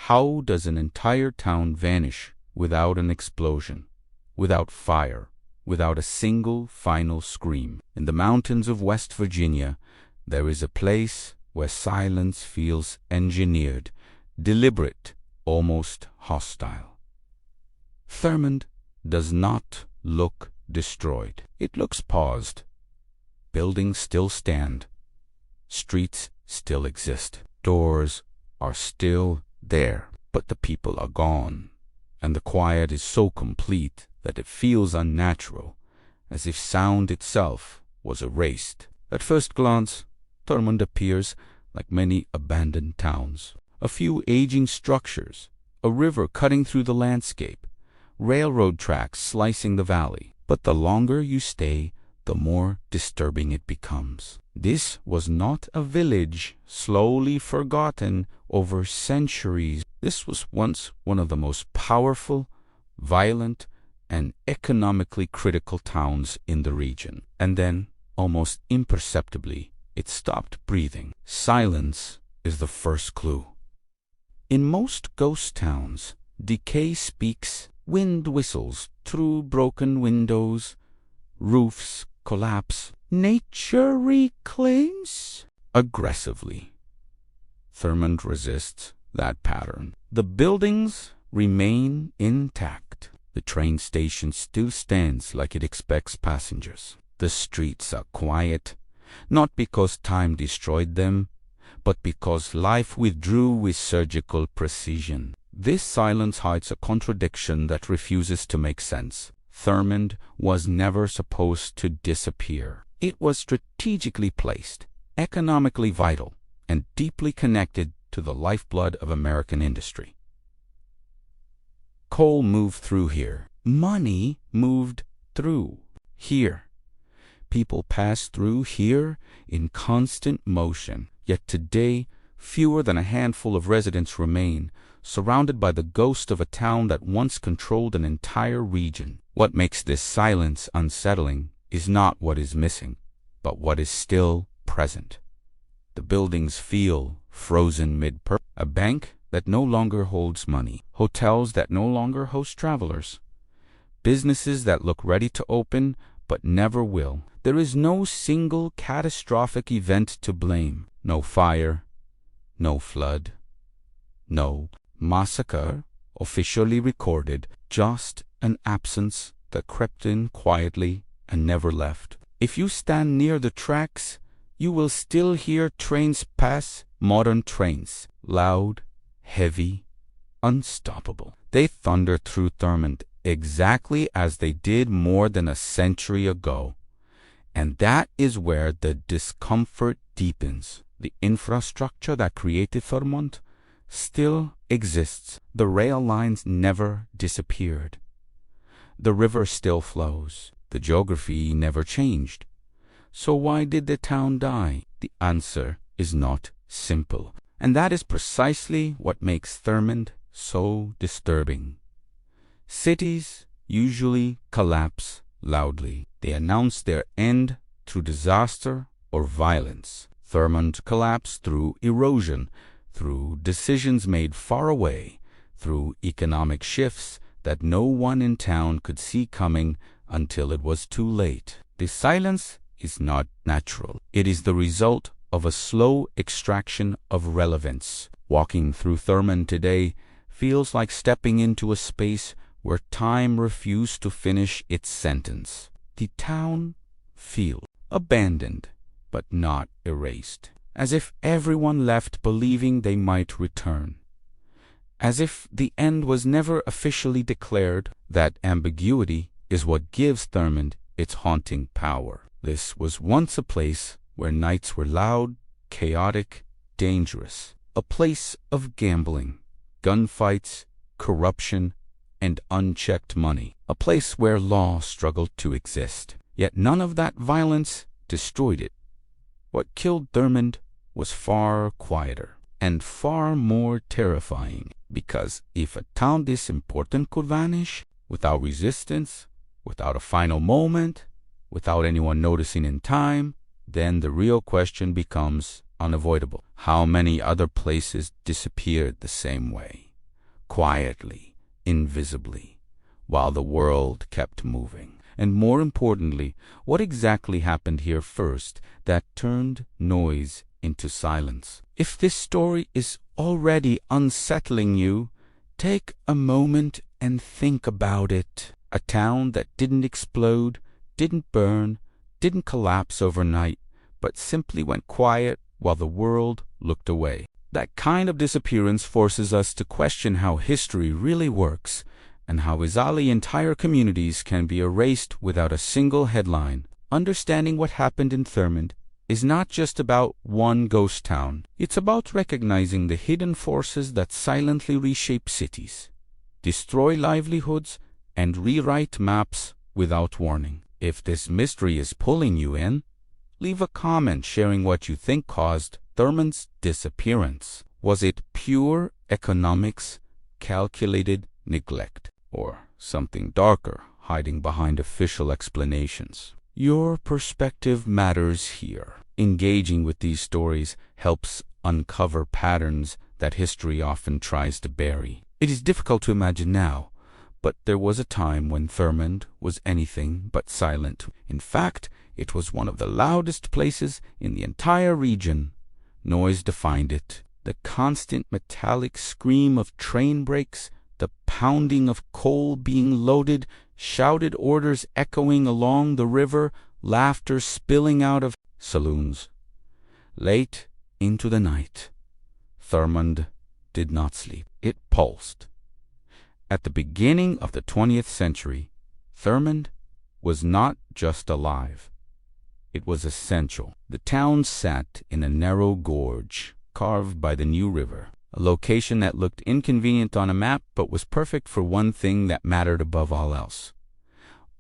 How does an entire town vanish without an explosion, without fire, without a single final scream? In the mountains of West Virginia, there is a place where silence feels engineered, deliberate, almost hostile. Thurmond does not look destroyed. It looks paused. Buildings still stand. Streets still exist. Doors are still there, but the people are gone, and the quiet is so complete that it feels unnatural, as if sound itself was erased. At first glance, Thurmond appears like many abandoned towns. A few aging structures, a river cutting through the landscape, railroad tracks slicing the valley. But the longer you stay, the more disturbing it becomes. This was not a village slowly forgotten over centuries. This was once one of the most powerful, violent, and economically critical towns in the region. And then, almost imperceptibly, it stopped breathing. Silence is the first clue. In most ghost towns, decay speaks, wind whistles through broken windows, roofs collapse. Nature reclaims aggressively. Thurmond resists that pattern. The buildings remain intact. The train station still stands like it expects passengers. The streets are quiet, not because time destroyed them, but because life withdrew with surgical precision. This silence hides a contradiction that refuses to make sense. Thurmond was never supposed to disappear. It was strategically placed, economically vital, and deeply connected to the lifeblood of American industry. Coal moved through here. Money moved through here. People passed through here in constant motion. Yet today, fewer than a handful of residents remain, surrounded by the ghost of a town that once controlled an entire region. What makes this silence unsettling is not what is missing, but what is still present. The buildings feel frozen mid-purpose. A bank that no longer holds money. Hotels that no longer host travelers. Businesses that look ready to open but never will. There is no single catastrophic event to blame. No fire, no flood, no massacre officially recorded, just an absence that crept in quietly and never left. If you stand near the tracks, you will still hear trains pass, modern trains, loud, heavy, unstoppable. They thunder through Thurmond exactly as they did more than a century ago. And that is where the discomfort deepens. The infrastructure that created Thurmond still exists. The rail lines never disappeared. The river still flows. The geography never changed. So why did the town die? The answer is not simple. And that is precisely what makes Thurmond so disturbing. Cities usually collapse loudly. They announce their end through disaster or violence. Thurmond collapsed through erosion, through decisions made far away, through economic shifts that no one in town could see coming until it was too late. The silence is not natural. It is the result of a slow extraction of relevance. Walking through Thurmond today feels like stepping into a space where time refused to finish its sentence. The town feels abandoned, but not erased. As if everyone left believing they might return. As if the end was never officially declared. That ambiguity is what gives Thurmond its haunting power. This was once a place where nights were loud, chaotic, dangerous. A place of gambling, gunfights, corruption, and unchecked money. A place where law struggled to exist. Yet none of that violence destroyed it. What killed Thurmond was far quieter and far more terrifying, because if a town this important could vanish without resistance, without a final moment, without anyone noticing in time, then the real question becomes unavoidable. How many other places disappeared the same way? quietly, invisibly, while the world kept moving. And more importantly, what exactly happened here first that turned noise into silence? If this story is already unsettling you, take a moment and think about it. A town that didn't explode, didn't burn, didn't collapse overnight, but simply went quiet while the world looked away. That kind of disappearance forces us to question how history really works and how bizarrely entire communities can be erased without a single headline. Understanding what happened in Thurmond is not just about one ghost town. It's about recognizing the hidden forces that silently reshape cities, destroy livelihoods, and rewrite maps without warning. If this mystery is pulling you in, leave a comment sharing what you think caused Thurmond's disappearance. Was it pure economics, calculated neglect, or something darker hiding behind official explanations? Your perspective matters here. Engaging with these stories helps uncover patterns that history often tries to bury. It is difficult to imagine now, but there was a time when Thurmond was anything but silent. In fact, it was one of the loudest places in the entire region. Noise defined it. The constant metallic scream of train brakes, the pounding of coal being loaded, shouted orders echoing along the river, laughter spilling out of saloons. Late into the night, Thurmond did not sleep. It pulsed. At the beginning of the 20th century, Thurmond was not just alive. It was essential. The town sat in a narrow gorge carved by the New River, a location that looked inconvenient on a map but was perfect for one thing that mattered above all else: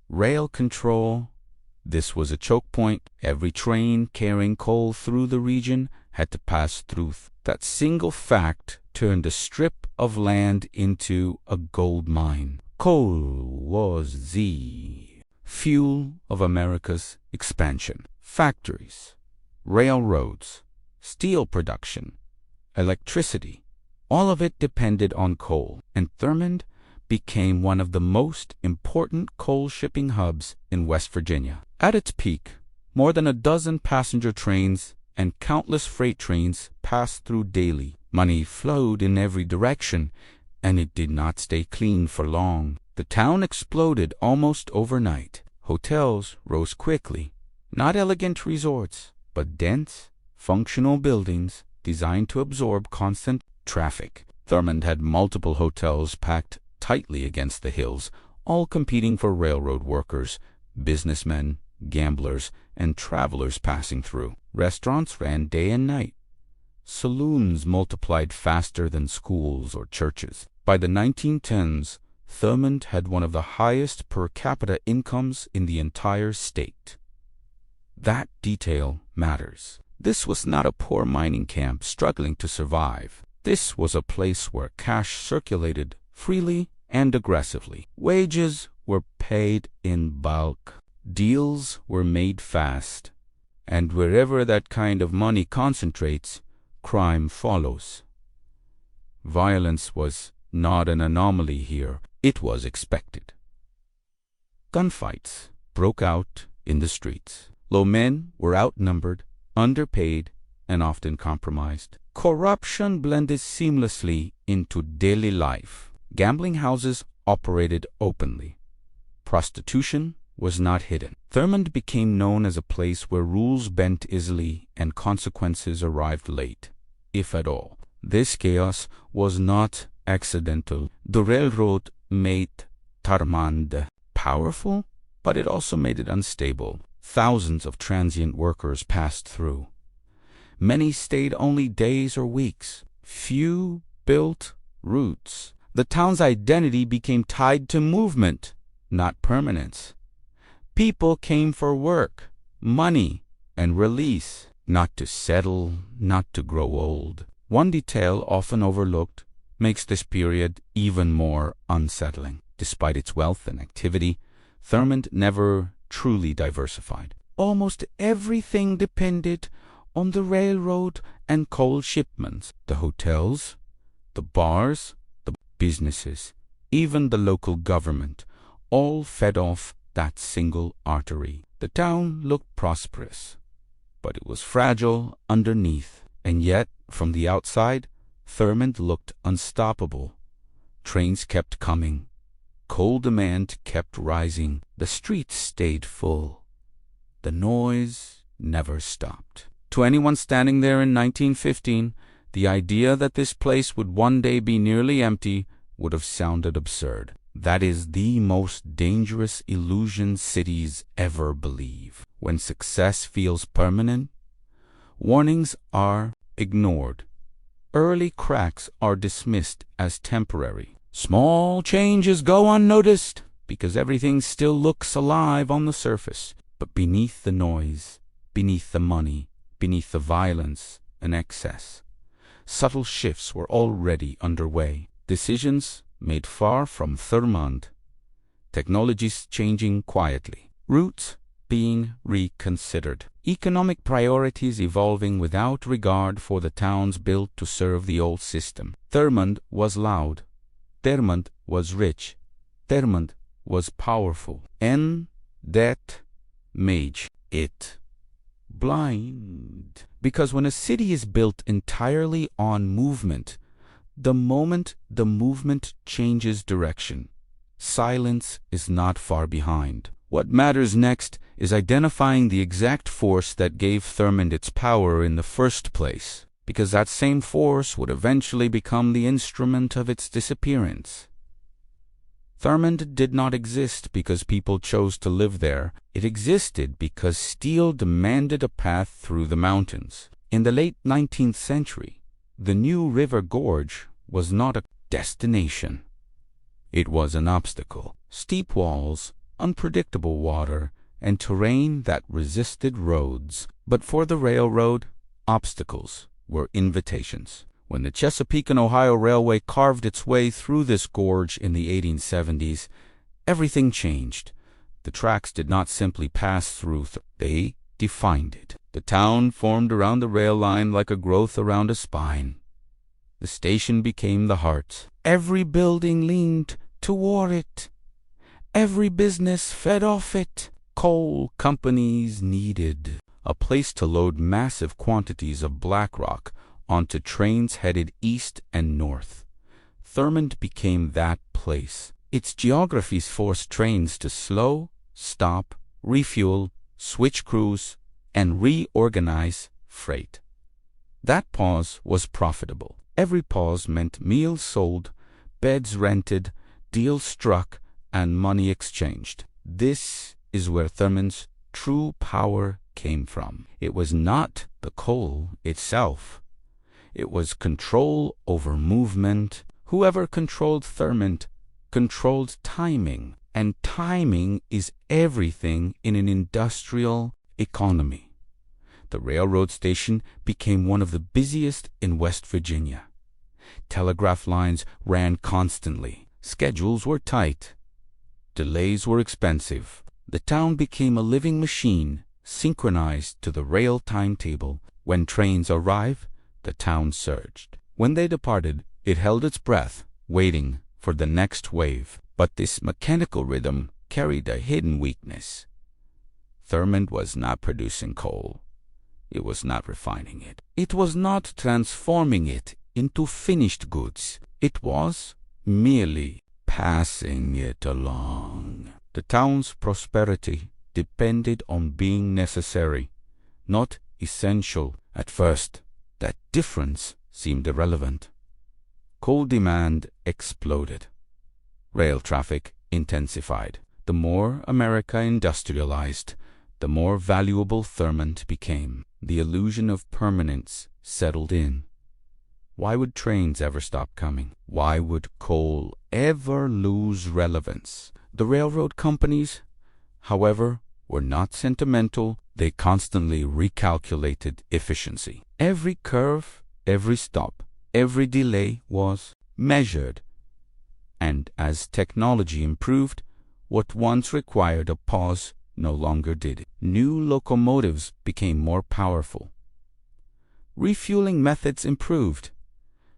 rail control. This was a choke point. Every train carrying coal through the region had to pass through. That single fact turned a strip of land into a gold mine. Coal was the fuel of America's expansion. Factories, railroads, steel production, electricity, all of it depended on coal, and Thurmond became one of the most important coal shipping hubs in West Virginia. At its peak, more than a dozen passenger trains and countless freight trains passed through daily. Money flowed in every direction, and it did not stay clean for long. The town exploded almost overnight. Hotels rose quickly, not elegant resorts, but dense, functional buildings designed to absorb constant traffic. Thurmond had multiple hotels packed tightly against the hills, all competing for railroad workers, businessmen, gamblers, and travelers passing through. Restaurants ran day and night. Saloons multiplied faster than schools or churches. By the 1910s, Thurmond had one of the highest per capita incomes in the entire state. That detail matters. This was not a poor mining camp struggling to survive. This was a place where cash circulated freely and aggressively. Wages were paid in bulk. Deals were made fast. And wherever that kind of money concentrates, crime follows. Violence was not an anomaly here. It was expected. Gunfights broke out in the streets. Low men were outnumbered, underpaid, and often compromised. Corruption blended seamlessly into daily life. Gambling houses operated openly. Prostitution was not hidden. Thurmond became known as a place where rules bent easily and consequences arrived late, if at all. This chaos was not accidental. The railroad made Thurmond powerful, but it also made it unstable. Thousands of transient workers passed through. Many stayed only days or weeks. Few built roots. The town's identity became tied to movement, not permanence. People came for work, money, and release, not to settle, not to grow old. One detail often overlooked makes this period even more unsettling. Despite its wealth and activity, Thurmond never truly diversified. Almost everything depended on the railroad and coal shipments. The hotels, the bars, the businesses, even the local government, all fed off that single artery. The town looked prosperous, but it was fragile underneath, and yet, from the outside, Thurmond looked unstoppable. Trains kept coming. Coal demand kept rising. The streets stayed full. The noise never stopped. To anyone standing there in 1915, the idea that this place would one day be nearly empty would have sounded absurd. That is the most dangerous illusion cities ever believe. When success feels permanent, warnings are ignored. Early cracks are dismissed as temporary. Small changes go unnoticed because everything still looks alive on the surface. But beneath the noise, beneath the money, beneath the violence and excess, subtle shifts were already underway. Decisions made far from Thurmond. Technologies changing quietly. Routes being reconsidered. Economic priorities evolving without regard for the towns built to serve the old system. Thurmond was loud. Thurmond was rich. Thurmond was powerful. And that made it blind. Because when a city is built entirely on movement, the moment the movement changes direction, silence is not far behind. What matters next is identifying the exact force that gave Thurmond its power in the first place, because that same force would eventually become the instrument of its disappearance. Thurmond did not exist because people chose to live there. It existed because steel demanded a path through the mountains. In the late 19th century, the New River Gorge was not a destination. It was an obstacle. Steep walls, unpredictable water, and terrain that resisted roads. But for the railroad, obstacles were invitations. When the Chesapeake and Ohio Railway carved its way through this gorge in the 1870s, everything changed. The tracks did not simply pass through, they defined it. The town formed around the rail line like a growth around a spine. The station became the heart. Every building leaned toward it. Every business fed off it. Coal companies needed a place to load massive quantities of black rock onto trains headed east and north. Thurmond became that place. Its geographies forced trains to slow, stop, refuel, switch crews, and reorganize freight. That pause was profitable. Every pause meant meals sold, beds rented, deals struck, and money exchanged. This is where Thurmond's true power came from. It was not the coal itself. It was control over movement. Whoever controlled Thurmond controlled timing, and timing is everything in an industrial economy. The railroad station became one of the busiest in West Virginia. Telegraph lines ran constantly. Schedules were tight. Delays were expensive. The town became a living machine, synchronized to the rail timetable. When trains arrived, the town surged. When they departed, it held its breath, waiting for the next wave. But this mechanical rhythm carried a hidden weakness. Thurmond was not producing coal. It was not refining it. It was not transforming it into finished goods. It was merely passing it along. The town's prosperity depended on being necessary, not essential. At first, that difference seemed irrelevant. Coal demand exploded. Rail traffic intensified. The more America industrialized, the more valuable Thurmond became. The illusion of permanence settled in. Why would trains ever stop coming? Why would coal ever lose relevance? The railroad companies, however, were not sentimental. They constantly recalculated efficiency. Every curve, every stop, every delay was measured. And as technology improved, what once required a pause no longer did it. New locomotives became more powerful. Refueling methods improved.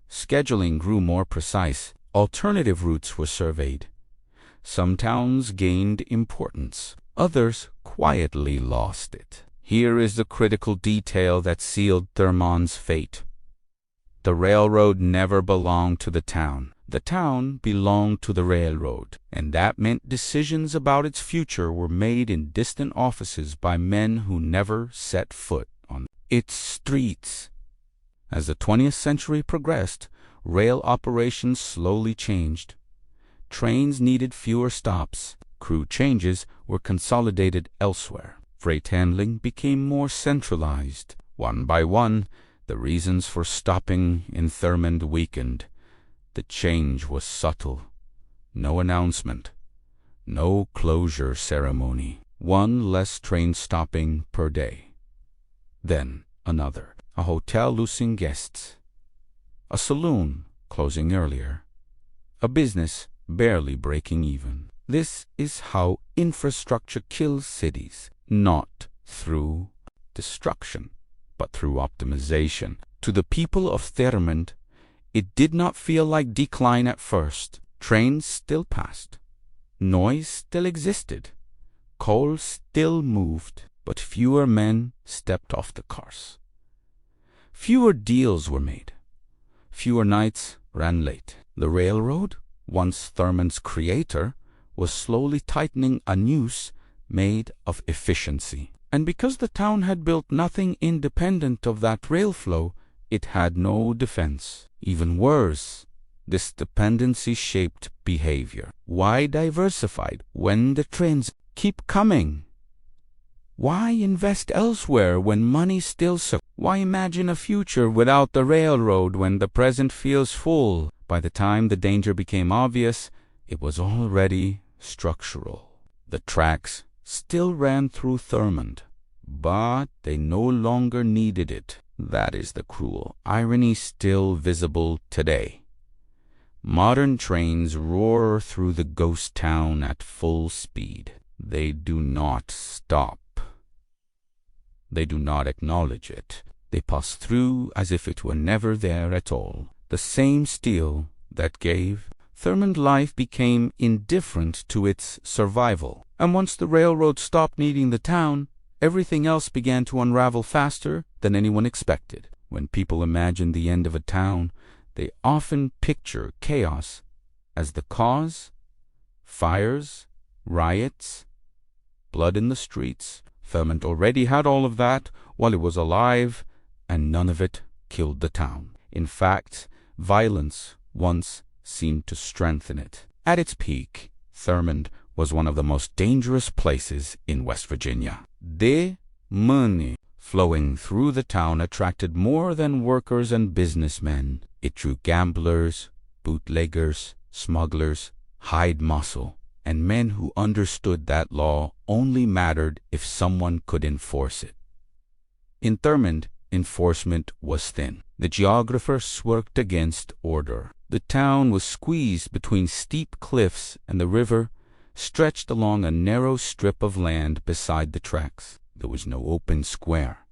Scheduling grew more precise. Alternative routes were surveyed. Some towns gained importance, others quietly lost it. Here is the critical detail that sealed Thurmond's fate. The railroad never belonged to the town. The town belonged to the railroad, and that meant decisions about its future were made in distant offices by men who never set foot on its streets. As the 20th century progressed, rail operations slowly changed. Trains needed fewer stops. Crew changes were consolidated elsewhere. Freight handling became more centralized. One by one, the reasons for stopping in Thurmond weakened. The change was subtle. No announcement. No closure ceremony. One less train stopping per day. Then another. A hotel losing guests. A saloon closing earlier. A business barely breaking even. This is how infrastructure kills cities, not through destruction, but through optimization. To the people of Thurmond, it did not feel like decline at first. Trains still passed. Noise still existed. Coal still moved, but fewer men stepped off the cars. Fewer deals were made. Fewer nights ran late. The railroad, once Thurmond's creator, was slowly tightening a noose made of efficiency. And because the town had built nothing independent of that rail flow, it had no defense. Even worse, this dependency shaped behavior. Why diversified when the trains keep coming? Why invest elsewhere when money still sucks? Why imagine a future without the railroad when the present feels full? By the time the danger became obvious, it was already structural. The tracks still ran through Thurmond, but they no longer needed it. That is the cruel irony still visible today. Modern trains roar through the ghost town at full speed. They do not stop. They do not acknowledge it. They pass through as if it were never there at all. The same steel that gave Thurmond life became indifferent to its survival. And once the railroad stopped needing the town, everything else began to unravel faster than anyone expected. When people imagine the end of a town, they often picture chaos as the cause. Fires, riots, blood in the streets. Thurmond already had all of that while it was alive, and none of it killed the town. In fact, violence once seemed to strengthen it. At its peak, Thurmond was one of the most dangerous places in West Virginia. The money flowing through the town attracted more than workers and businessmen. It drew gamblers, bootleggers, smugglers, hide muscle, and men who understood that law only mattered if someone could enforce it. In Thurmond, enforcement was thin. The geographers worked against order. The town was squeezed between steep cliffs, and the river stretched along a narrow strip of land beside the tracks. There was no open square,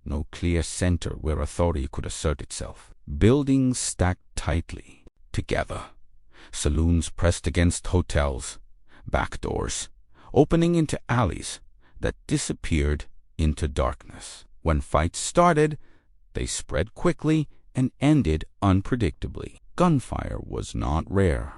no clear center where authority could assert itself. Buildings stacked tightly together. Saloons pressed against hotels. Back doors opening into alleys that disappeared into darkness. When fights started, they spread quickly and ended unpredictably. Gunfire was not rare.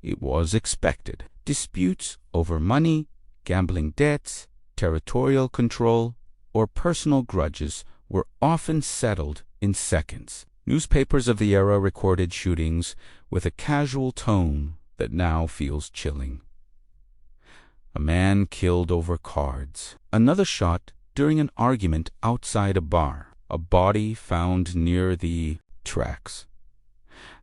It was expected. Disputes over money, gambling debts, territorial control, or personal grudges were often settled in seconds. Newspapers of the era recorded shootings with a casual tone that now feels chilling. A man killed over cards. Another shot during an argument outside a bar. A body found near the tracks.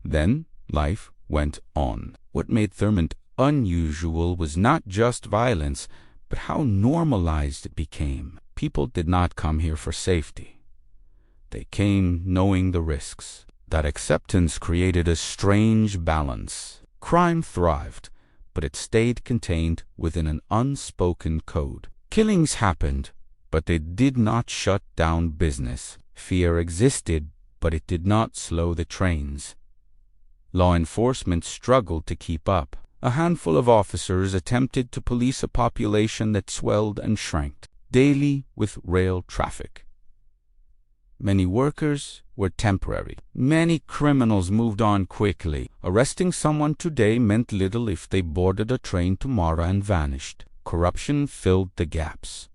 Then life went on. What made Thurmond unusual was not just violence, but how normalized it became. People did not come here for safety. They came knowing the risks. That acceptance created a strange balance. Crime thrived, but it stayed contained within an unspoken code. Killings happened, but they did not shut down business. Fear existed, but it did not slow the trains. Law enforcement struggled to keep up. A handful of officers attempted to police a population that swelled and shrank daily with rail traffic. Many workers were temporary. Many criminals moved on quickly. Arresting someone today meant little if they boarded a train tomorrow and vanished. Corruption filled the gaps.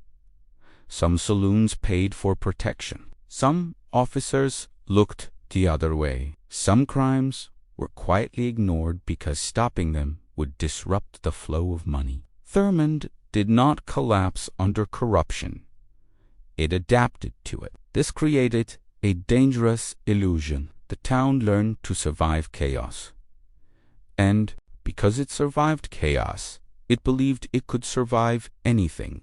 Some saloons paid for protection. Some officers looked the other way. Some crimes were quietly ignored because stopping them would disrupt the flow of money. Thurmond did not collapse under corruption. It adapted to it. This created a dangerous illusion. The town learned to survive chaos. And because it survived chaos, it believed it could survive anything.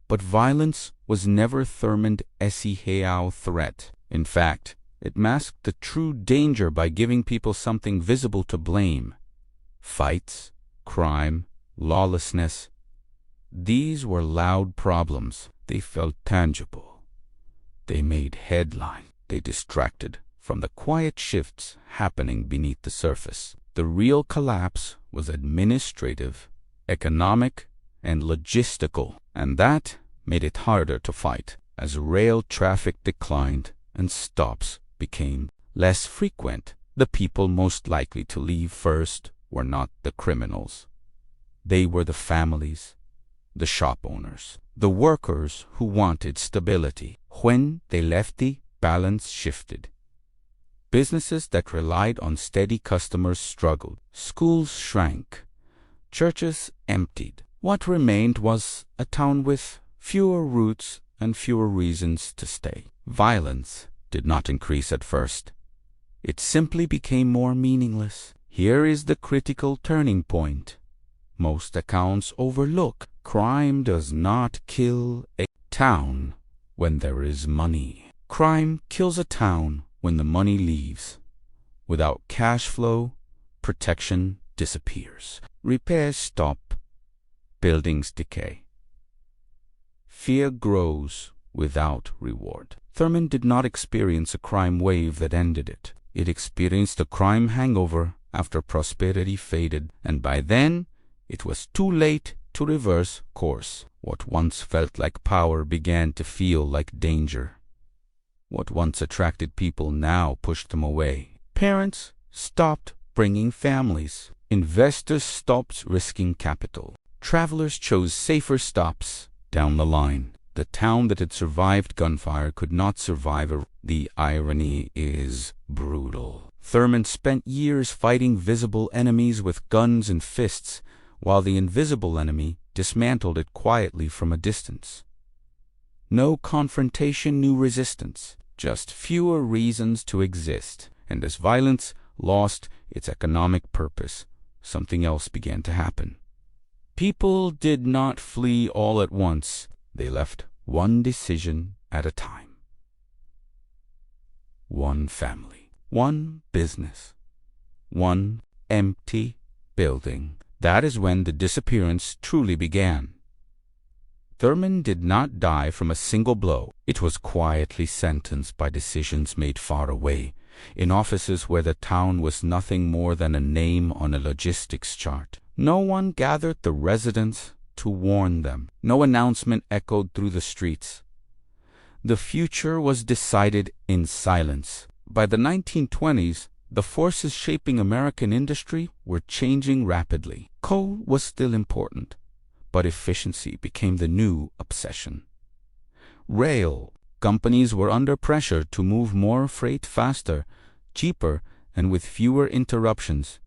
But violence was never Thurmond's Esiheao threat. In fact, it masked the true danger by giving people something visible to blame. Fights, crime, lawlessness. These were loud problems. They felt tangible. They made headline. They distracted from the quiet shifts happening beneath the surface. The real collapse was administrative, economic, and logistical, and that made it harder to fight. As rail traffic declined and stops became less frequent, the people most likely to leave first were not the criminals. They were the families, the shop owners, the workers who wanted stability. When they left, the balance shifted. Businesses that relied on steady customers struggled. Schools shrank. Churches emptied. What remained was a town with fewer routes and fewer reasons to stay. Violence did not increase at first. It simply became more meaningless. Here is the critical turning point. Most accounts overlook. Crime does not kill a town when there is money. Crime kills a town when the money leaves. Without cash flow, protection disappears. Repairs stop. Buildings decay. Fear grows without reward. Thurmond did not experience a crime wave that ended it. It experienced a crime hangover after prosperity faded, and by then it was too late to reverse course. What once felt like power began to feel like danger. What once attracted people now pushed them away. Parents stopped bringing families. Investors stopped risking capital. Travelers chose safer stops down the line. The town that had survived gunfire could not survive. The irony is brutal. Thurmond spent years fighting visible enemies with guns and fists, while the invisible enemy dismantled it quietly from a distance. No confrontation knew resistance, just fewer reasons to exist. And as violence lost its economic purpose, something else began to happen. People did not flee all at once. They left one decision at a time. One family, one business, one empty building. That is when the disappearance truly began. Thurmond did not die from a single blow. It was quietly sentenced by decisions made far away, in offices where the town was nothing more than a name on a logistics chart. No one gathered the residents to warn them. No announcement echoed through the streets. The future was decided in silence. By the 1920s, the forces shaping American industry were changing rapidly. Coal was still important, but efficiency became the new obsession. Rail companies were under pressure to move more freight faster, cheaper, and with fewer interruptions.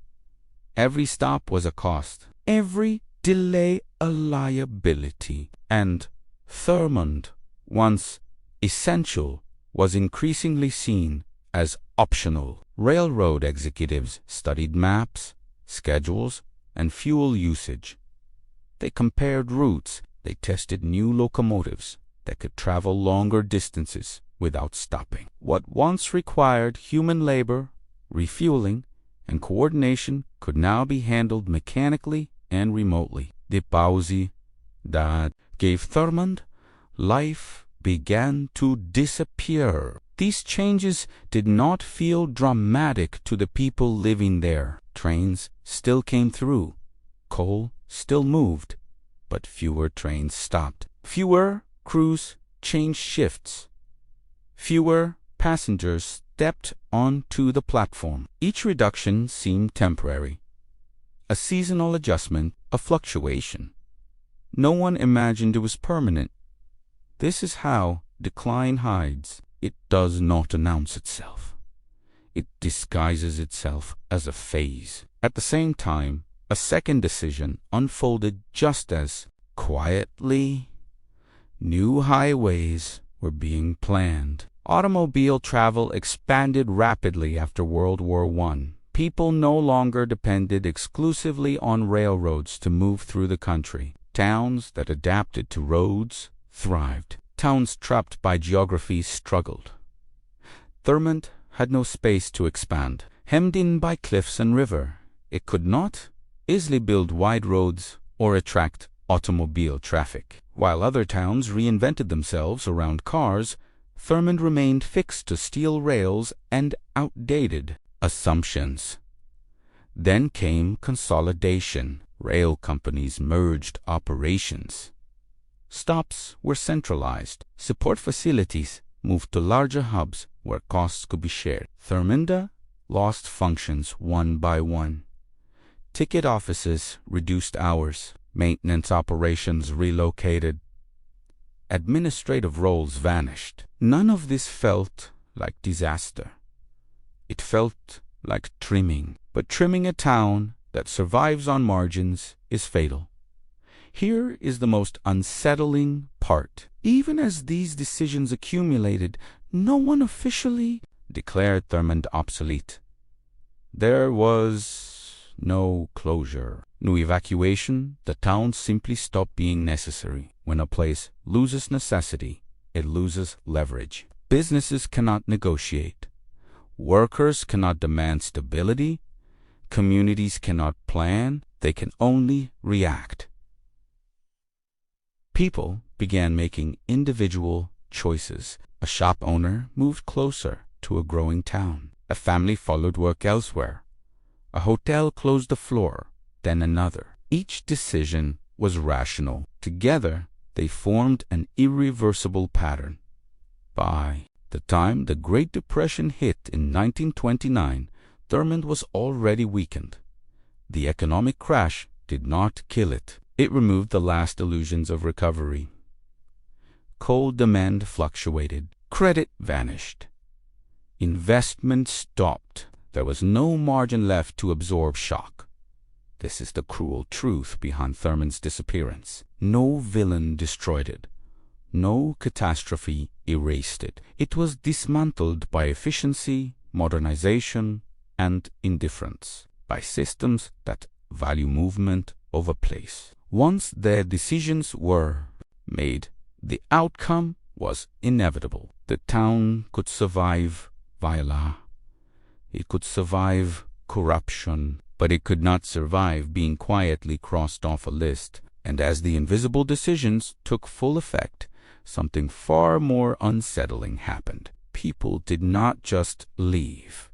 Every stop was a cost. Every delay a liability. And Thurmond, once essential, was increasingly seen as optional. Railroad executives studied maps, schedules, and fuel usage. They compared routes. They tested new locomotives that could travel longer distances without stopping. What once required human labor, refueling, and coordination could now be handled mechanically and remotely. The pausa that gave Thurmond life began to disappear. These changes did not feel dramatic to the people living there. Trains still came through. Coal still moved, but fewer trains stopped. Fewer crews changed shifts. Fewer passengers stepped onto the platform. Each reduction seemed temporary, a seasonal adjustment, a fluctuation. No one imagined it was permanent. This is how decline hides. It does not announce itself. It disguises itself as a phase. At the same time, a second decision unfolded just as quietly. New highways were being planned. Automobile travel expanded rapidly after World War I. People no longer depended exclusively on railroads to move through the country. Towns that adapted to roads thrived. Towns trapped by geography struggled. Thurmond had no space to expand. Hemmed in by cliffs and river, it could not easily build wide roads or attract automobile traffic. While other towns reinvented themselves around cars, Thurmond remained fixed to steel rails and outdated assumptions. Then came consolidation. Rail companies merged operations. Stops were centralized. Support facilities moved to larger hubs where costs could be shared. Thurmond lost functions one by one. Ticket offices reduced hours. Maintenance operations relocated. Administrative roles vanished. None of this felt like disaster. It felt like trimming. But trimming a town that survives on margins is fatal. Here is the most unsettling part. Even as these decisions accumulated, no one officially declared Thurmond obsolete. There was no closure, no evacuation. The town simply stopped being necessary. When a place loses necessity, it loses leverage. Businesses cannot negotiate. Workers cannot demand stability. Communities cannot plan. They can only react. People began making individual choices. A shop owner moved closer to a growing town. A family followed work elsewhere. A hotel closed a floor, then another. Each decision was rational. Together, they formed an irreversible pattern. By the time the Great Depression hit in 1929, Thurmond was already weakened. The economic crash did not kill it. It removed the last illusions of recovery. Coal demand fluctuated. Credit vanished. Investment stopped. There was no margin left to absorb shock. This is the cruel truth behind Thurmond's disappearance. No villain destroyed it. No catastrophe erased it. It was dismantled by efficiency, modernization, and indifference, by systems that value movement over place. Once their decisions were made, the outcome was inevitable. The town could survive violence. It could survive corruption, but it could not survive being quietly crossed off a list. And as the invisible decisions took full effect, something far more unsettling happened. People did not just leave.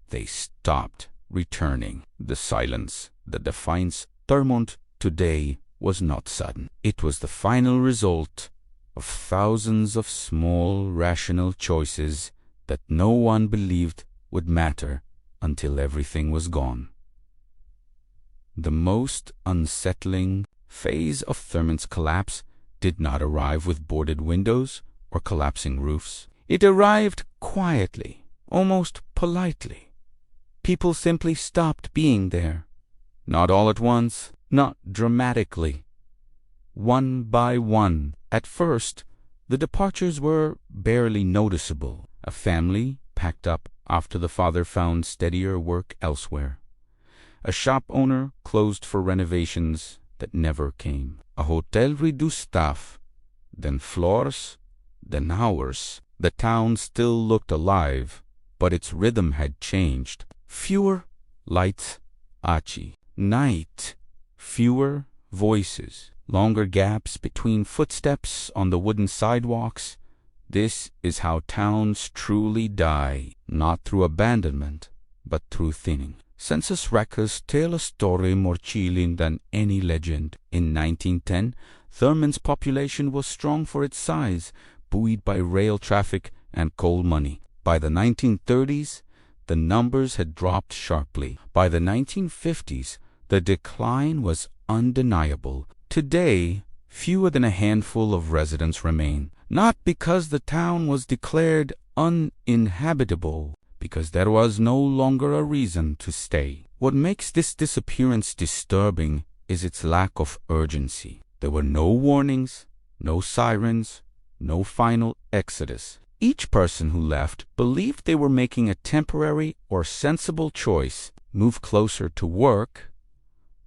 They stopped returning. The silence that defines Thurmond today was not sudden. It was the final result of thousands of small, rational choices that no one believed would matter until everything was gone. The most unsettling phase of Thurmond's collapse did not arrive with boarded windows or collapsing roofs. It arrived quietly, almost politely. People simply stopped being there. Not all at once, not dramatically. One by one. At first, the departures were barely noticeable. A family packed up after the father found steadier work elsewhere. A shop owner closed for renovations that never came. A hotel reduced staff, then floors, then hours. The town still looked alive, but its rhythm had changed. Fewer lights, night, fewer voices, longer gaps between footsteps on the wooden sidewalks, This is how towns truly die, not through abandonment, but through thinning. Census records tell a story more chilling than any legend. In 1910, Thurmond's population was strong for its size, buoyed by rail traffic and coal money. By the 1930s, the numbers had dropped sharply. By the 1950s, the decline was undeniable. Today, fewer than a handful of residents remain, not because the town was declared uninhabitable, because there was no longer a reason to stay. What makes this disappearance disturbing is its lack of urgency. There were no warnings, no sirens, no final exodus. Each person who left believed they were making a temporary or sensible choice. Move closer to work,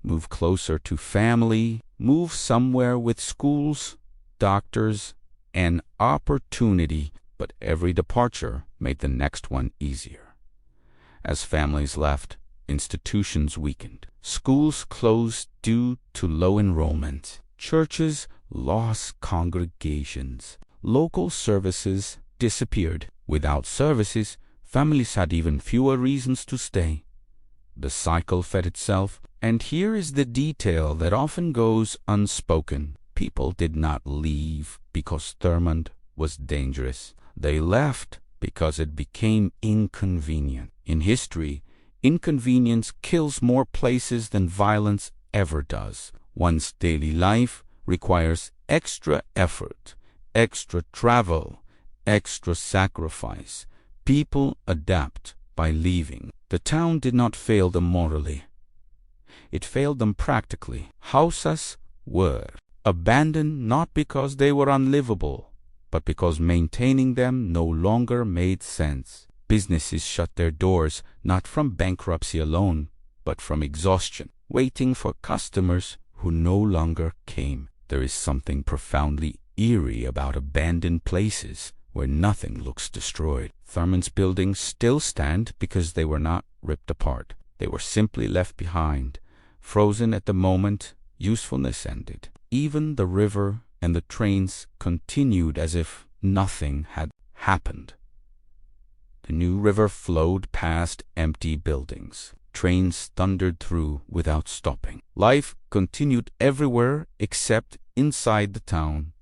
move closer to family, move somewhere with schools, doctors, and opportunity. But every departure made the next one easier. As families left, institutions weakened. Schools closed due to low enrollment. Churches lost congregations. Local services disappeared. Without services, families had even fewer reasons to stay. The cycle fed itself, and here is the detail that often goes unspoken. People did not leave because Thurmond was dangerous. They left because it became inconvenient. In history, inconvenience kills more places than violence ever does. One's daily life requires extra effort, extra travel, extra sacrifice. People adapt by leaving. The town did not fail them morally. It failed them practically. Houses were abandoned not because they were unlivable, but because maintaining them no longer made sense. Businesses shut their doors not from bankruptcy alone, but from exhaustion, waiting for customers who no longer came. There is something profoundly eerie about abandoned places where nothing looks destroyed. Thurmond's buildings still stand because they were not ripped apart. They were simply left behind, frozen at the moment usefulness ended. Even the river and the trains continued as if nothing had happened. The new river flowed past empty buildings. Trains thundered through without stopping. Life continued everywhere except inside the town.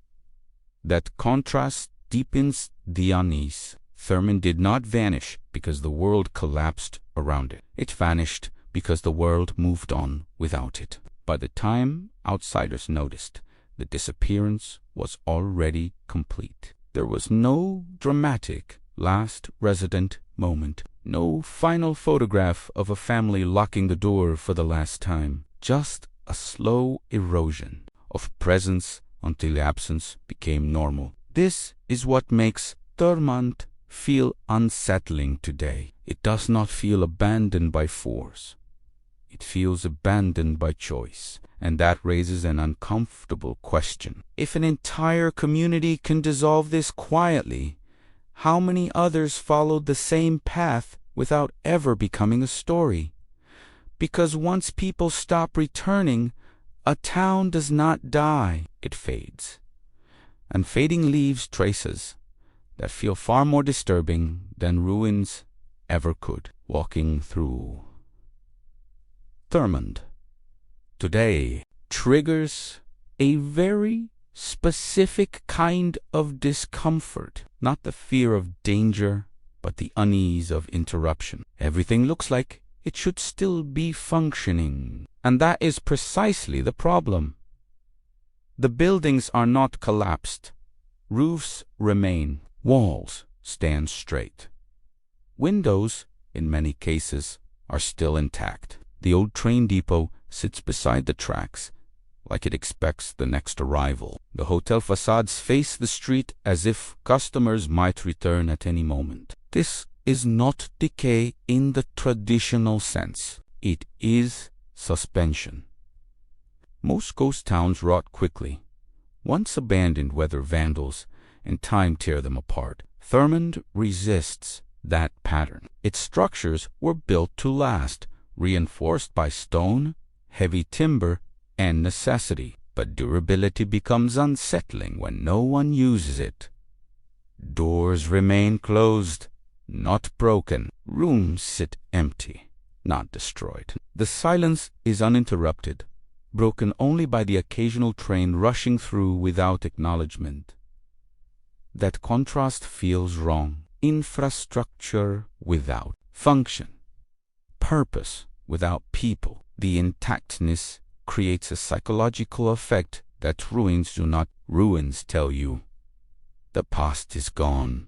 That contrast deepens the unease. Thurmond did not vanish because the world collapsed around it. It vanished because the world moved on without it. By the time outsiders noticed, the disappearance was already complete. There was no dramatic last resident moment, no final photograph of a family locking the door for the last time, just a slow erosion of presence until absence became normal. This is what makes Thurmond feel unsettling today. It does not feel abandoned by force. It feels abandoned by choice. And that raises an uncomfortable question. If an entire community can dissolve this quietly, how many others followed the same path without ever becoming a story? Because once people stop returning, a town does not die, it fades. And fading leaves traces that feel far more disturbing than ruins ever could. Walking through Thurmond today triggers a very specific kind of discomfort, not the fear of danger, but the unease of interruption. Everything looks like it should still be functioning, and that is precisely the problem. The buildings are not collapsed. Roofs remain. Walls stand straight. Windows, in many cases, are still intact. The old train depot sits beside the tracks, like it expects the next arrival. The hotel facades face the street as if customers might return at any moment. This is not decay in the traditional sense. It is suspension. Most ghost towns rot quickly. Once abandoned, whether vandals and time tear them apart. Thurmond resists that pattern. Its structures were built to last, reinforced by stone, heavy timber, and necessity. But durability becomes unsettling when no one uses it. Doors remain closed, not broken. Rooms sit empty, not destroyed. The silence is uninterrupted, broken only by the occasional train rushing through without acknowledgement. That contrast feels wrong. Infrastructure without function. Purpose without people. The intactness creates a psychological effect that ruins do not. Ruins tell you the past is gone.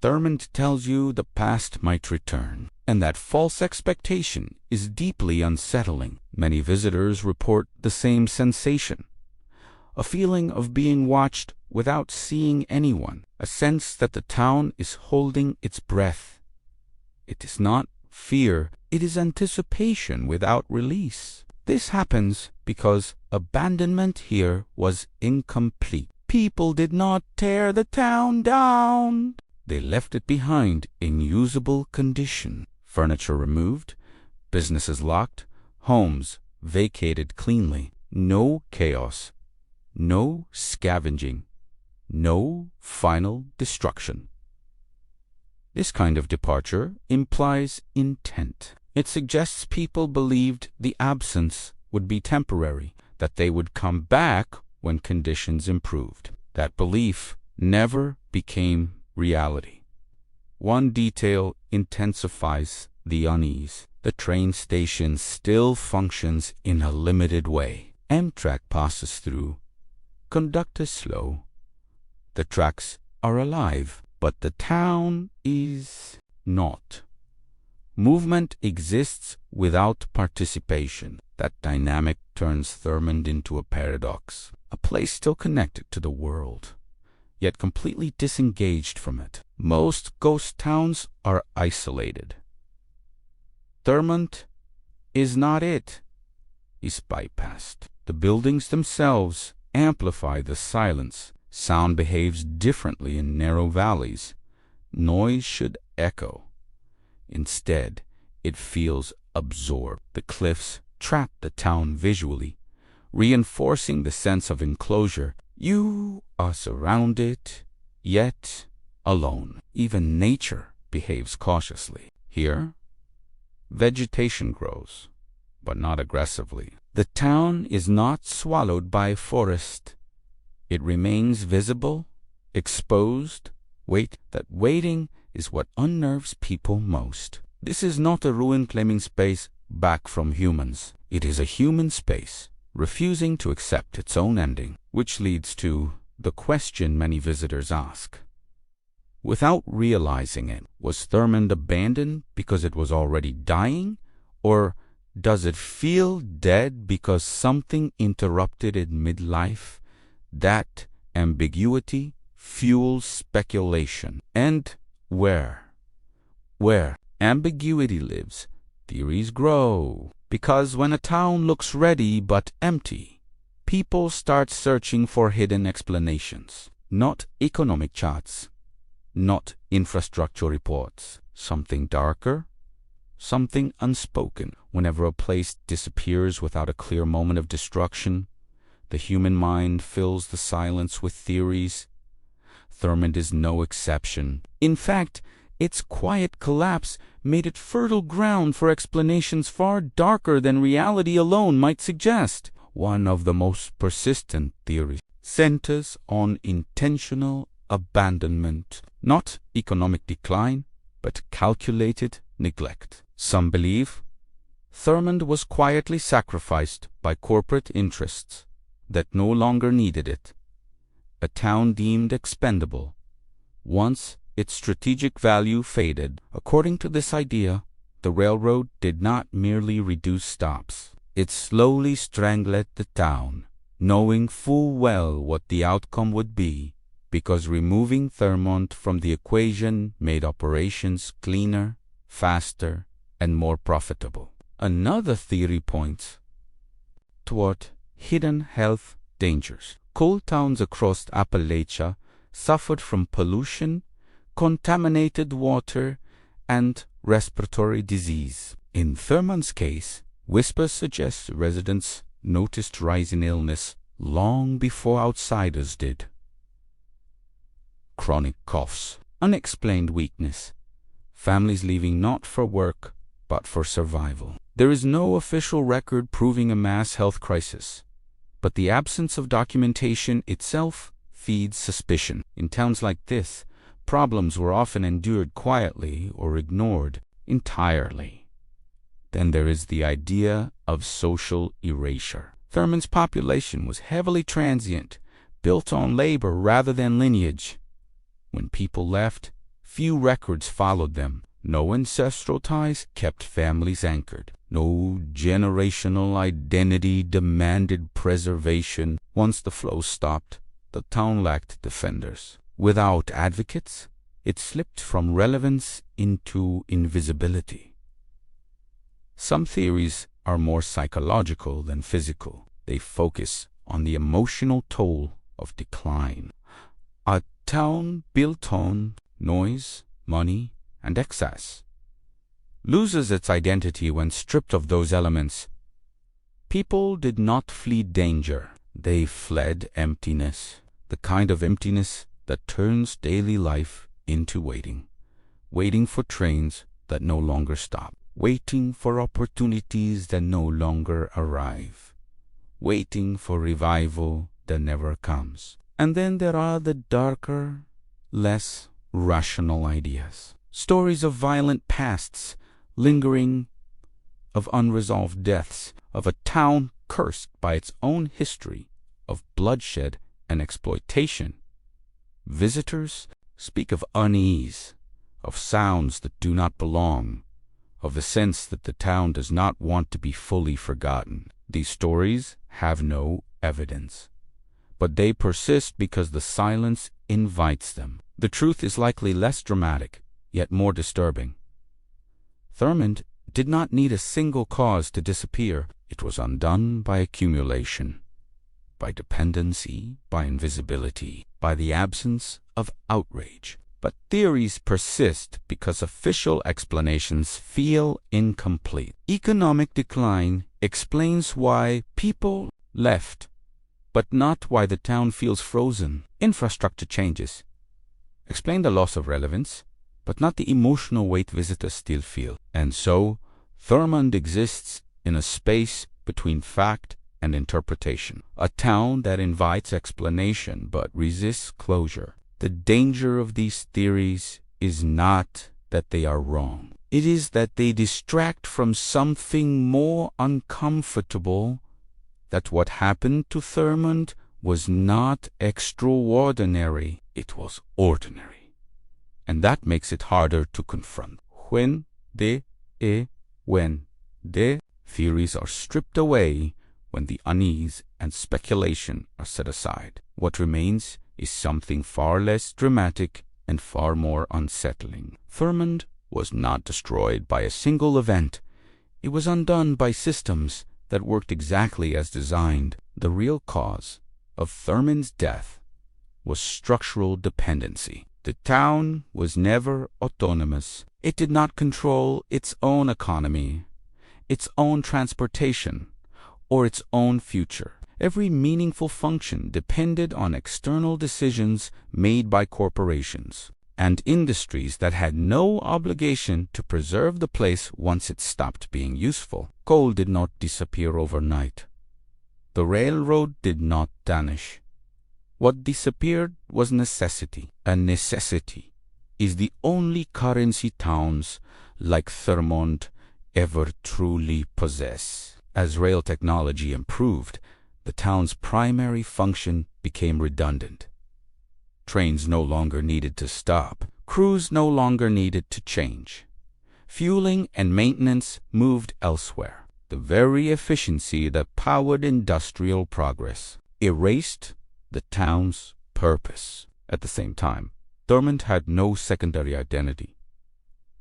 Thurmond tells you the past might return, and that false expectation is deeply unsettling. Many visitors report the same sensation, a feeling of being watched without seeing anyone, a sense that the town is holding its breath. It is not fear, it is anticipation without release. This happens because abandonment here was incomplete. People did not tear the town down. They left it behind in usable condition. Furniture removed, businesses locked, homes vacated cleanly. No chaos, no scavenging, no final destruction. This kind of departure implies intent. It suggests people believed the absence would be temporary, that they would come back when conditions improved. That belief never became reality. One detail intensifies the unease. The train station still functions in a limited way. Amtrak passes through. Conductor slow. The tracks are alive, but the town is not. Movement exists without participation. That dynamic turns Thurmond into a paradox, a place still connected to the world, yet completely disengaged from it. Most ghost towns are isolated. Thurmond is not it. Is bypassed. The buildings themselves amplify the silence. Sound behaves differently in narrow valleys. Noise should echo. Instead, it feels absorbed. The cliffs trap the town visually, reinforcing the sense of enclosure. You are surrounded, yet alone. Even nature behaves cautiously. Here, vegetation grows, but not aggressively. The town is not swallowed by forest. It remains visible, exposed. That waiting is what unnerves people most. This is not a ruin claiming space back from humans. It is a human space, refusing to accept its own ending, which leads to the question many visitors ask. Without realizing it, was Thurmond abandoned because it was already dying, or does it feel dead because something interrupted it midlife? That ambiguity fuels speculation. And where ambiguity lives, theories grow. Because when a town looks ready but empty, people start searching for hidden explanations. Not economic charts, not infrastructure reports. Something darker, something unspoken. Whenever a place disappears without a clear moment of destruction, the human mind fills the silence with theories. Thurmond is no exception. In fact, its quiet collapse made it fertile ground for explanations far darker than reality alone might suggest. One of the most persistent theories centers on intentional abandonment, not economic decline, but calculated neglect. Some believe Thurmond was quietly sacrificed by corporate interests that no longer needed it. A town deemed expendable once its strategic value faded. According to this idea, the railroad did not merely reduce stops. It slowly strangled the town, knowing full well what the outcome would be, because removing Thurmond from the equation made operations cleaner, faster, and more profitable. Another theory points toward hidden health dangers. Coal towns across Appalachia suffered from pollution, contaminated water, and respiratory disease. In Thurmond's case, whispers suggest residents noticed rising illness long before outsiders did. chronic coughs, unexplained weakness, families leaving not for work but for survival. There is no official record proving a mass health crisis, but the absence of documentation itself feeds suspicion. In towns like this, problems were often endured quietly or ignored entirely. Then there is the idea of social erasure. Thurmond's population was heavily transient, built on labor rather than lineage. When people left, few records followed them. No ancestral ties kept families anchored. No generational identity demanded preservation. Once the flow stopped, the town lacked defenders. Without advocates, it slipped from relevance into invisibility. Some theories are more psychological than physical. They focus on the emotional toll of decline. A town built on noise, money, and excess loses its identity when stripped of those elements. People did not flee danger. They fled emptiness, the kind of emptiness that turns daily life into waiting. Waiting for trains that no longer stop. Waiting for opportunities that no longer arrive. Waiting for revival that never comes. And then there are the darker, less rational ideas. Stories of violent pasts, lingering, of unresolved deaths, of a town cursed by its own history of bloodshed and exploitation. Visitors speak of unease, of sounds that do not belong, of the sense that the town does not want to be fully forgotten. These stories have no evidence, but they persist because the silence invites them. The truth is likely less dramatic, yet more disturbing. Thurmond did not need a single cause to disappear. It was undone by accumulation, by dependency, by invisibility, by the absence of outrage. But theories persist because official explanations feel incomplete. Economic decline explains why people left, but not why the town feels frozen. Infrastructure changes explain the loss of relevance, but not the emotional weight visitors still feel. And so, Thurmond exists in a space between fact and interpretation, a town that invites explanation but resists closure. The danger of these theories is not that they are wrong. It is that they distract from something more uncomfortable, that what happened to Thurmond was not extraordinary, it was ordinary. And that makes it harder to confront. When the theories are stripped away, when the unease and speculation are set aside, what remains is something far less dramatic and far more unsettling. Thurmond was not destroyed by a single event. It was undone by systems that worked exactly as designed. The real cause of Thurmond's death was structural dependency. The town was never autonomous. It did not control its own economy, its own transportation, or its own future. Every meaningful function depended on external decisions made by corporations and industries that had no obligation to preserve the place once it stopped being useful. Coal did not disappear overnight. The railroad did not vanish. What disappeared was necessity, and necessity is the only currency towns like Thurmond ever truly possess. As rail technology improved, the town's primary function became redundant. Trains no longer needed to stop. Crews no longer needed to change. Fueling and maintenance moved elsewhere. The very efficiency that powered industrial progress erased the town's purpose. At the same time, Thurmond had no secondary identity.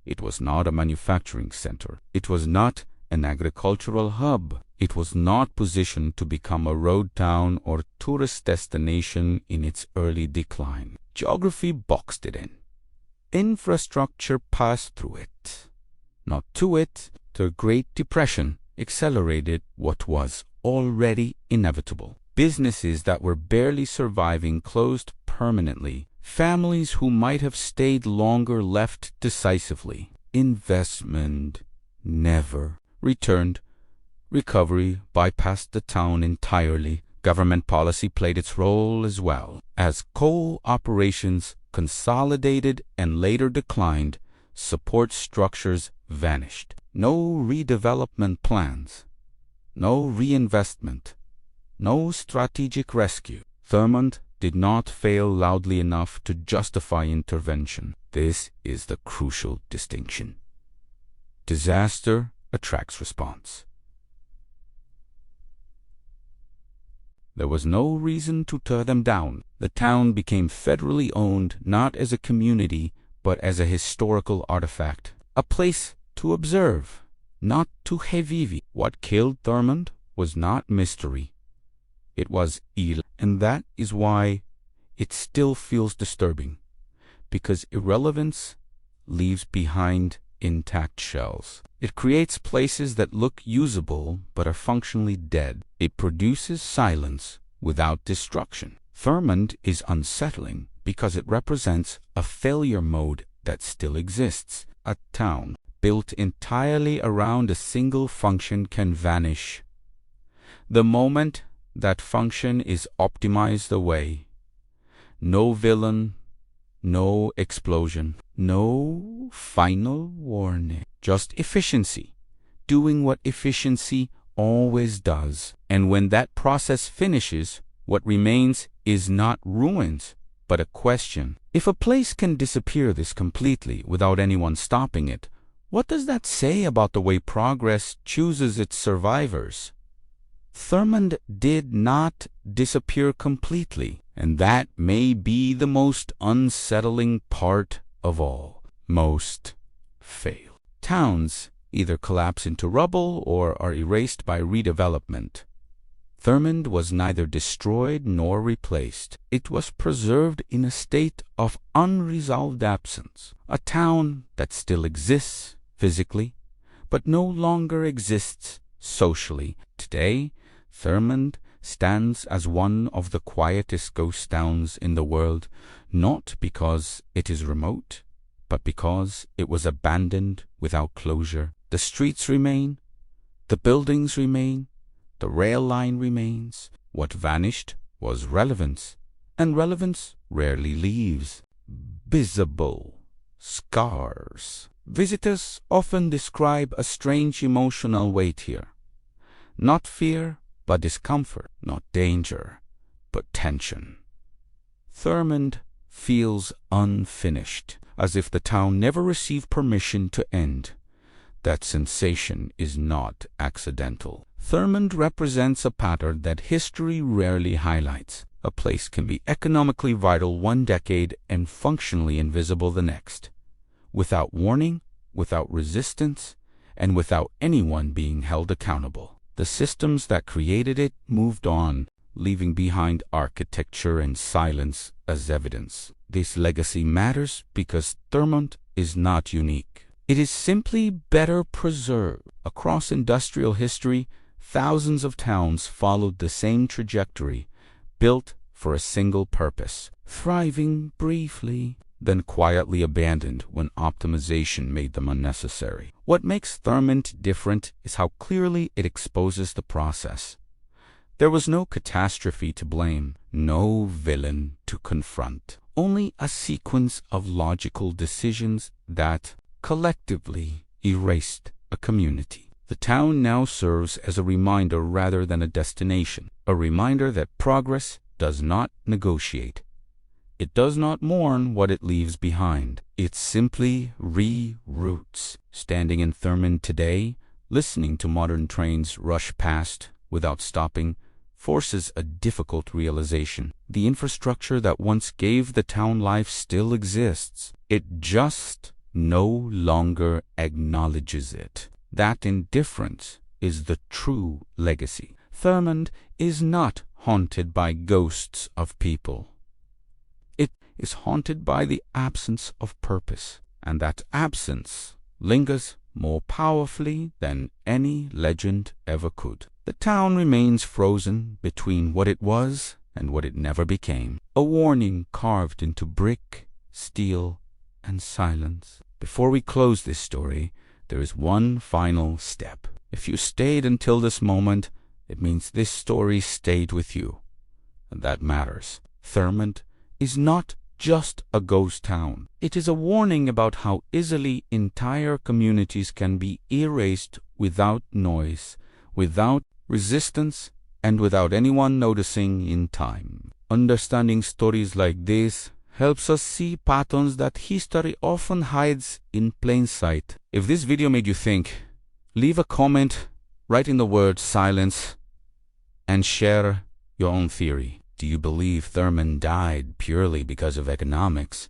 It was not a manufacturing center. It was not an agricultural hub. It was not positioned to become a road town or tourist destination in its early decline. Geography boxed it in. Infrastructure passed through it, not to it. The Great Depression accelerated what was already inevitable. Businesses that were barely surviving closed permanently. Families who might have stayed longer left decisively. Investment never returned. Recovery bypassed the town entirely. Government policy played its role as well. As coal operations consolidated and later declined, support structures vanished. No redevelopment plans, no reinvestment, no strategic rescue. Thurmond did not fail loudly enough to justify intervention. This is the crucial distinction. Disaster attracts response. There was no reason to tear them down. The town became federally owned not as a community, but as a historical artifact. A place to observe, not to revive. What killed Thurmond was not mystery. It was ill, and that is why it still feels disturbing, because irrelevance leaves behind intact shells. It creates places that look usable but are functionally dead. It produces silence without destruction. Thurmond is unsettling because it represents a failure mode that still exists. A town built entirely around a single function can vanish. The moment that function is optimized away, no villain, no explosion, no final warning, just efficiency, doing what efficiency always does. And when that process finishes, what remains is not ruins, but a question. If a place can disappear this completely without anyone stopping it, what does that say about the way progress chooses its survivors? Thurmond did not disappear completely, and that may be the most unsettling part of all. Most fail. Towns either collapse into rubble or are erased by redevelopment. Thurmond was neither destroyed nor replaced. It was preserved in a state of unresolved absence. A town that still exists physically, but no longer exists socially. Today, Thurmond stands as one of the quietest ghost towns in the world, not because it is remote, but because it was abandoned without closure. The streets remain, the buildings remain, the rail line remains. What vanished was relevance, and relevance rarely leaves. Visible scars. Visitors often describe a strange emotional weight here. Not fear, but discomfort. Not danger, but tension. Thurmond feels unfinished, as if the town never received permission to end. That sensation is not accidental. Thurmond represents a pattern that history rarely highlights. A place can be economically vital one decade and functionally invisible the next, without warning, without resistance, and without anyone being held accountable. The systems that created it moved on, leaving behind architecture and silence as evidence. This legacy matters because Thurmond is not unique. It is simply better preserved. Across industrial history, thousands of towns followed the same trajectory, built for a single purpose, thriving briefly, then quietly abandoned when optimization made them unnecessary. What makes Thurmond different is how clearly it exposes the process. There was no catastrophe to blame, no villain to confront, only a sequence of logical decisions that collectively erased a community. The town now serves as a reminder rather than a destination, a reminder that progress does not negotiate. It does not mourn what it leaves behind. It simply reroutes. Standing in Thurmond today, listening to modern trains rush past without stopping, forces a difficult realization. The infrastructure that once gave the town life still exists. It just no longer acknowledges it. That indifference is the true legacy. Thurmond is not haunted by ghosts of people. It is haunted by the absence of purpose, and that absence lingers more powerfully than any legend ever could. The town remains frozen between what it was and what it never became. A warning carved into brick, steel, and silence. Before we close this story, there is one final step. If you stayed until this moment, it means this story stayed with you, and that matters. Thurmond is not just a ghost town. It is a warning about how easily entire communities can be erased without noise, without resistance, and without anyone noticing in time. Understanding stories like this helps us see patterns that history often hides in plain sight. If this video made you think, leave a comment, write in the word silence, and share your own theory. Do you believe Thurmond died purely because of economics?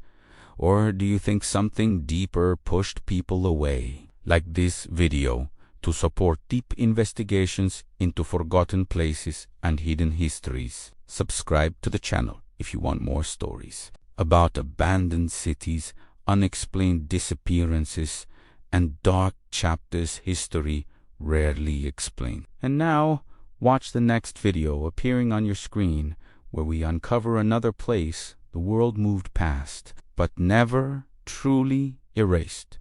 Or do you think something deeper pushed people away? Like this video to support deep investigations into forgotten places and hidden histories. Subscribe to the channel if you want more stories about abandoned cities, unexplained disappearances, and dark chapters history rarely explained. And now, watch the next video appearing on your screen, where we uncover another place the world moved past, but never truly erased.